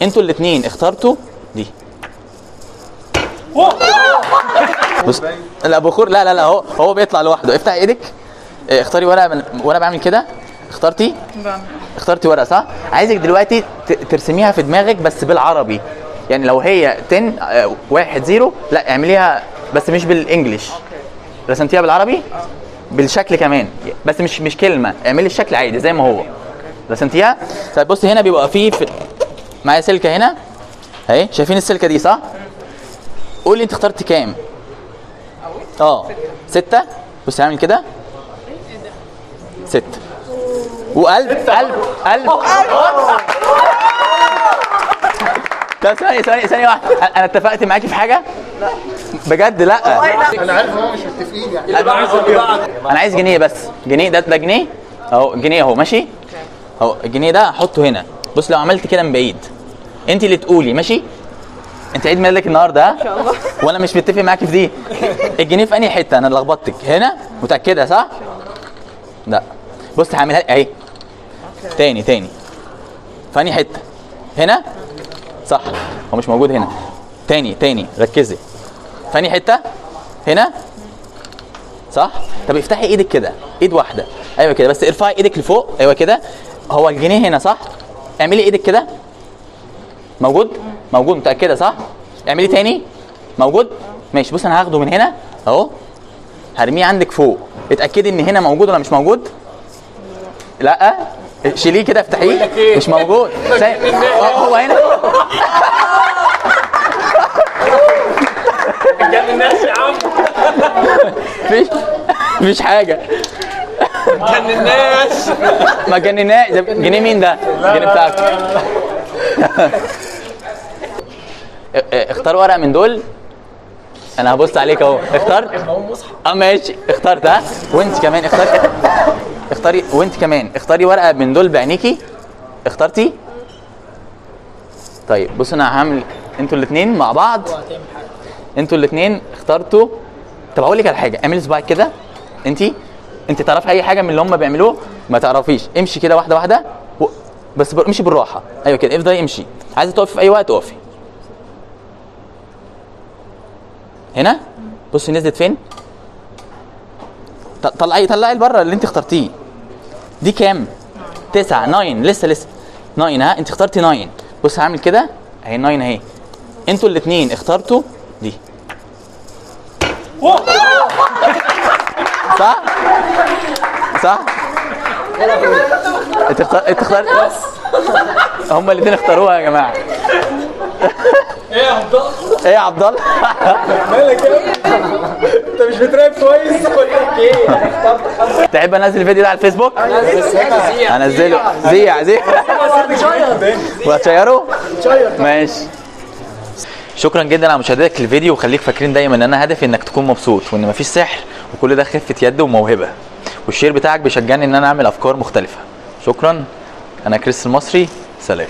انتوا الاثنين اخترتوا دي. بص لا بخور، لا لا لا، هو بيطلع لوحده. افتح ايدك، اختاري ورقه وانا بعمل كده. اخترتي اخترتي ورقه صح؟ عايزك دلوقتي ترسميها في دماغك بس بالعربي. يعني لو هي 10 1 0 لا اعمليها بس مش بالانجلش. رسمتيها بالعربي بالشكل كمان بس مش كلمه، اعملي الشكل عادي زي ما هو رسمتيها. طيب بصي هنا بيبقى فيه معايا سلكه هنا اهي، شايفين السلكه دي صح؟ قولي انت اخترت كام؟ 6. بصي هعمل كده 6 وقلب قلب قلب. طب ثانية واحدة، أنا اتفقت معاكي في حاجة؟ لا بجد لا. انا عارف ان هم مش متفقين يعني. أنا عايز جنيه بس، جنيه ده جنيه أهو، جنيه أهو ماشي؟ أهو الجنيه ده هحطه هنا. بص لو عملت كده من بعيد أنت اللي تقولي ماشي؟ أنت عيد ميلادك النهارده ها؟ إن شاء الله. وأنا مش متفق معاكي في دي. الجنيه في أنهي حتة؟ أنا لخبطتك هنا؟ متأكدة صح؟ لا بص هعملها أهي تاني في أنهي حتة؟ هنا؟ صح هو مش موجود هنا. تاني ركزي في أنهي حتة؟ هنا؟ صح؟ طب افتحي ايدك كده، ايد واحدة، ايوه كده، بس ارفعي ايدك لفوق، ايوه كده. هو الجنيه هنا صح؟ اعملي ايدك كده. موجود؟ متأكدة صح؟ اعملي تاني. موجود؟ ماشي. بص انا هاخده من هنا اهو، هرميه عندك فوق، اتأكدي ان هنا موجود ولا مش موجود؟ لا شيليه كده، افتحيه. مش موجود. هو هنا. ما تجنناش يا عم. مفيش حاجة. ما جنناش. جنيه مين ده؟ الجنيه بتاعك. اختار ورقة من دول. انا هبص عليك اهو. اخترت؟ ماشي اخترت ها. وانت كمان اختاري وانت كمان اختاري ورقة من دول بعينيكي. اخترتي؟ طيب بص انا هعمل انتوا الاثنين مع بعض. انتوا الاثنين اخترتوا. طب هقول لك على حاجه، اعملي صباعك كده. انت تعرفي اي حاجه من اللي هم بيعملوه؟ ما تعرفيش. امشي كده واحده بس امشي بالراحه. ايوه كده، افضلي امشي. عايزه تقفي في اي وقت اقفي. هنا بصي نزلت فين. طلعي لبره اللي انت اخترتيه. دي كام؟ 9 9 لسه 9 ها. انت اخترتي 9. بص هعمل كده اهي 9 اهي. انتوا الاثنين اخترتوا دي صح؟ انت اخترت. هما الاثنين اختاروها يا جماعه. ايه يا عبد الله؟ ايه يا عبد الله؟ مالك ايه؟ انت مش بتراقب كويس ولا ايه؟ انا اخترت. تحب انزل الفيديو ده على الفيسبوك؟ هنزله. زيع وهتشيره؟ ماشي. شكرا جدا على مشاهدتك للفيديو، وخليك فاكرين دايما ان انا هدفي انك تكون مبسوط، وان مفيش سحر، وكل ده خفة يد وموهبة، والشير بتاعك بيشجعني ان انا اعمل افكار مختلفة. شكرا. انا كريس المصري، سلام.